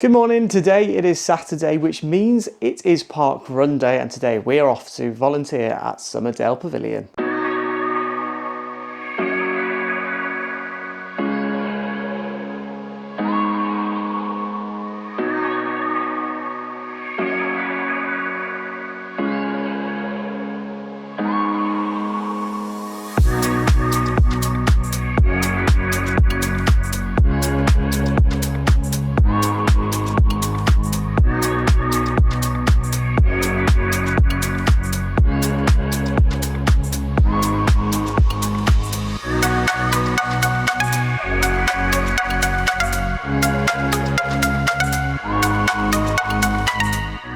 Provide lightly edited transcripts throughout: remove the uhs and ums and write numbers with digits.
Good morning, today it is Saturday, which means it is Parkrun Day, and today we are off to volunteer at Somerdale Pavilion.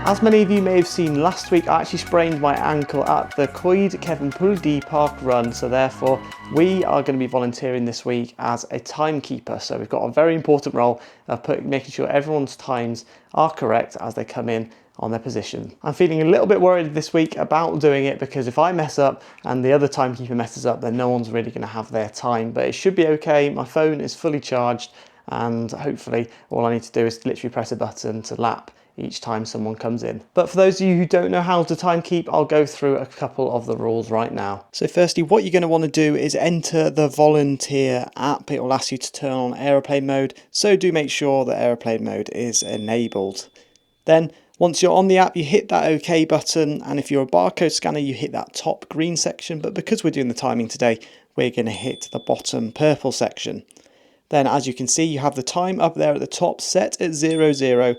As many of you may have seen last week, I actually sprained my ankle at the Timekeeping Parkrun, so therefore we are going to be volunteering this week as a timekeeper. So we've got a very important role of making sure everyone's times are correct as they come in on their position. I'm feeling a little bit worried this week about doing it because if I mess up and the other timekeeper messes up, then no one's really going to have their time, but it should be okay. My phone is fully charged and hopefully all I need to do is literally press a button to lap each time someone comes in. But for those of you who don't know how to timekeep, I'll go through a couple of the rules right now. So firstly, what you're going to want to do is enter the volunteer app. It will ask you to turn on aeroplane mode, so do make sure that aeroplane mode is enabled. Then once you're on the app, you hit that OK button, and if you're a barcode scanner, you hit that top green section, but because we're doing the timing today, we're going to hit the bottom purple section. Then as you can see, you have the time up there at the top set at 00:00:00:00,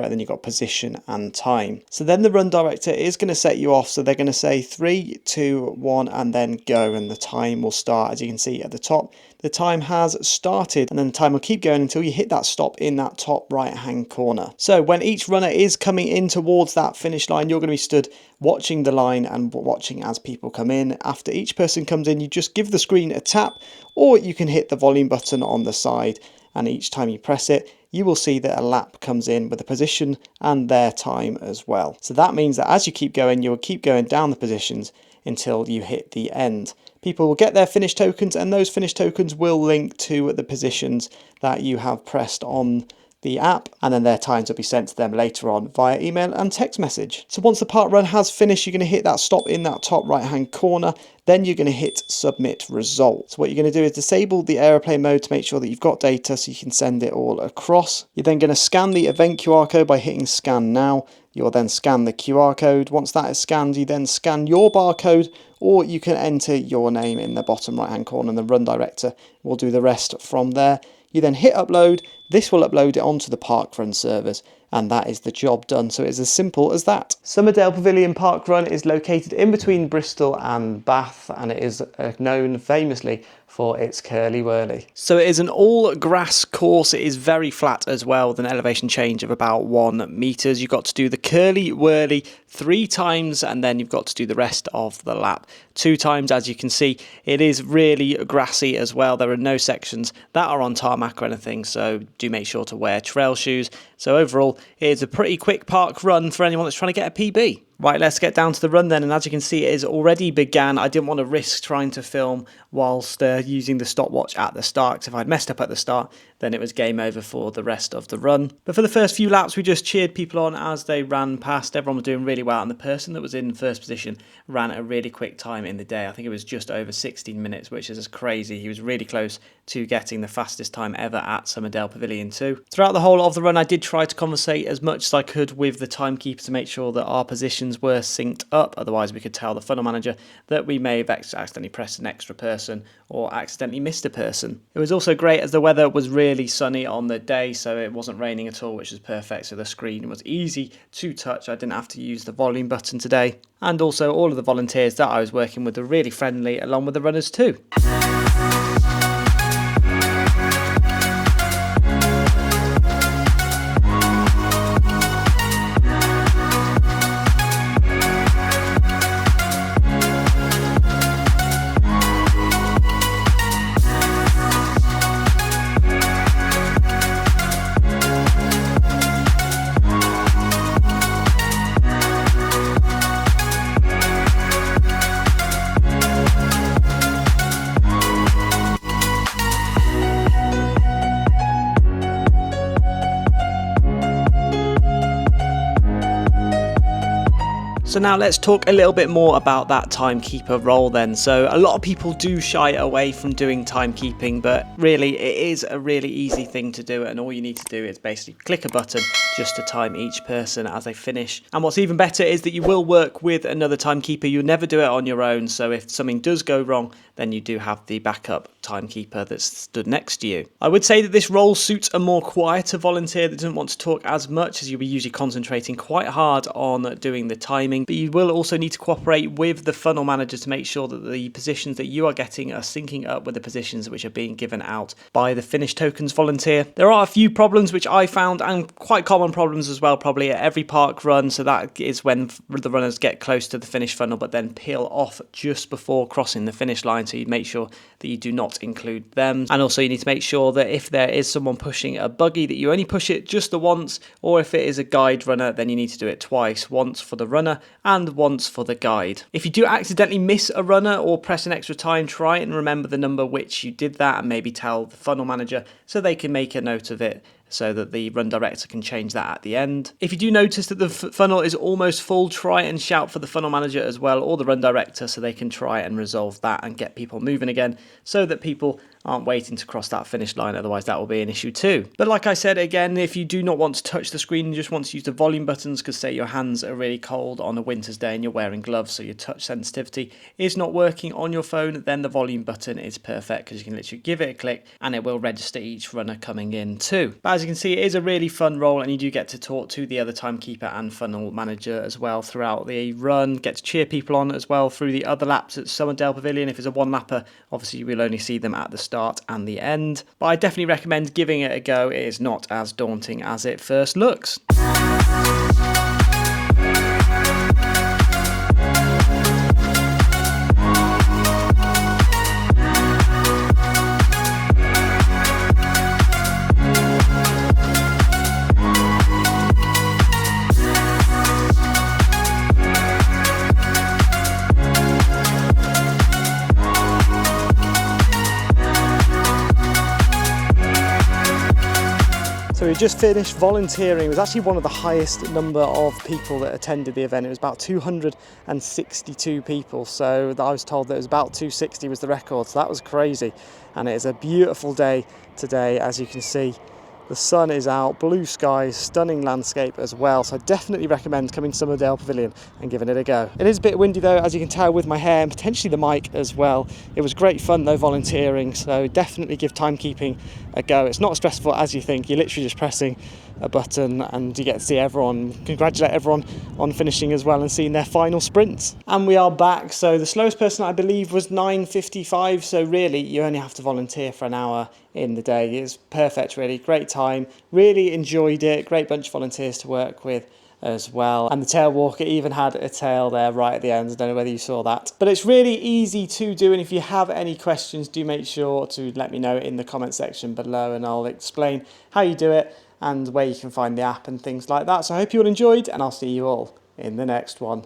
and then you've got position and time. So then the run director is going to set you off, so they're going to say 3, 2, 1 and then go, and the time will start. As you can see at the top, the time has started, and then the time will keep going until you hit that stop in that top right hand corner. So when each runner is coming in towards that finish line, you're going to be stood watching the line and watching as people come in. After each person comes in, you just give the screen a tap, or you can hit the volume button on the side, and each time you press it, you will see that a lap comes in with the position and their time as well. So that means that as you keep going, you will keep going down the positions until you hit the end. People will get their finish tokens, and those finish tokens will link to the positions that you have pressed on the app, and then their times will be sent to them later on via email and text message. So once the park run has finished, you're going to hit that stop in that top right hand corner, then you're going to hit submit results. What you're going to do is disable the aeroplane mode to make sure that you've got data so you can send it all across. You're then going to scan the event QR code by hitting scan now. You'll then scan the QR code. Once that is scanned, you then scan your barcode, or you can enter your name in the bottom right hand corner and the run director will do the rest from there. You then hit upload. This will upload it onto the Parkrun servers, and that is the job done. So it's as simple as that. Somerdale Pavilion Parkrun is located in between Bristol and Bath, and it is known famously for its curly whirly. So it is an all grass course. It is very flat as well, with an elevation change of about 1 metre. You've got to do the curly whirly 3 times, and then you've got to do the rest of the lap 2 times. As you can see, it is really grassy as well. There are no sections that are on tarmac or anything, so do make sure to wear trail shoes. So overall, it is a pretty quick park run for anyone that's trying to get a PB. Right, let's get down to the run then, and as you can see, it has already began. I didn't want to risk trying to film whilst using the stopwatch at the start, because if I'd messed up at the start, then it was game over for the rest of the run. But for the first few laps, we just cheered people on as they ran past. Everyone was doing really well, and the person that was in first position ran a really quick time in the day. I think it was just over 16 minutes, which is crazy. He was really close to getting the fastest time ever at Somerdale Pavilion too. Throughout the whole of the run, I did try to conversate as much as I could with the timekeeper to make sure that our positions were synced up. Otherwise, we could tell the funnel manager that we may have accidentally pressed an extra person or accidentally missed a person. It was also great as the weather was really sunny on the day, so it wasn't raining at all, which was perfect. So the screen was easy to touch. I didn't have to use the volume button today. And also all of the volunteers that I was working with were really friendly, along with the runners too. So now let's talk a little bit more about that timekeeper role then. So a lot of people do shy away from doing timekeeping, but really it is a really easy thing to do, and all you need to do is basically click a button just to time each person as they finish. And what's even better is that you will work with another timekeeper. You'll never do it on your own, so if something does go wrong, then you do have the backup timekeeper that's stood next to you. I would say that this role suits a more quieter volunteer that doesn't want to talk as much, as you'll be usually concentrating quite hard on doing the timing, but you will also need to cooperate with the funnel manager to make sure that the positions that you are getting are syncing up with the positions which are being given out by the finish tokens volunteer. There are a few problems which I found, and quite common problems as well, probably at every park run. So that is when the runners get close to the finish funnel but then peel off just before crossing the finish line, so you make sure that you do not include them. And also you need to make sure that if there is someone pushing a buggy, that you only push it just the once, or if it is a guide runner, then you need to do it twice, once for the runner and once for the guide. If you do accidentally miss a runner or press an extra time, try and remember the number which you did that, and maybe tell the funnel manager so they can make a note of it, so that the run director can change that at the end. If you do notice that the funnel is almost full, try and shout for the funnel manager as well, or the run director, so they can try and resolve that and get people moving again, so that people aren't waiting to cross that finish line, otherwise that will be an issue too. But like I said, again, if you do not want to touch the screen and just want to use the volume buttons, because say your hands are really cold on a winter's day and you're wearing gloves, so your touch sensitivity is not working on your phone, then the volume button is perfect, because you can literally give it a click and it will register each runner coming in too. But as you can see, it is a really fun role, and you do get to talk to the other timekeeper and funnel manager as well throughout the run, get to cheer people on as well through the other laps at Somerdale Pavilion. If it's a one lapper, obviously you will only see them at the start and the end, but I definitely recommend giving it a go. It is not as daunting as it first looks. So we just finished volunteering. It was actually one of the highest number of people that attended the event. It was about 262 people. So I was told that it was about 260 was the record. So that was crazy. And it is a beautiful day today, as you can see. The sun is out, blue skies, stunning landscape as well. So I definitely recommend coming to Somerdale Pavilion and giving it a go. It is a bit windy though, as you can tell with my hair, and potentially the mic as well. It was great fun though, volunteering. So definitely give timekeeping a go. It's not as stressful as you think. You're literally just pressing a button and you get to see everyone, congratulate everyone on finishing as well and seeing their final sprints. And we are back. So the slowest person I believe was 9:55. So really you only have to volunteer for an hour in the day. It's perfect, really. Great time. Really enjoyed it. Great bunch of volunteers to work with as well. And the tail walker even had a tail there right at the end. I don't know whether you saw that. But it's really easy to do, and if you have any questions, do make sure to let me know in the comment section below, and I'll explain how you do it and where you can find the app and things like that. So I hope you all enjoyed, and I'll see you all in the next one.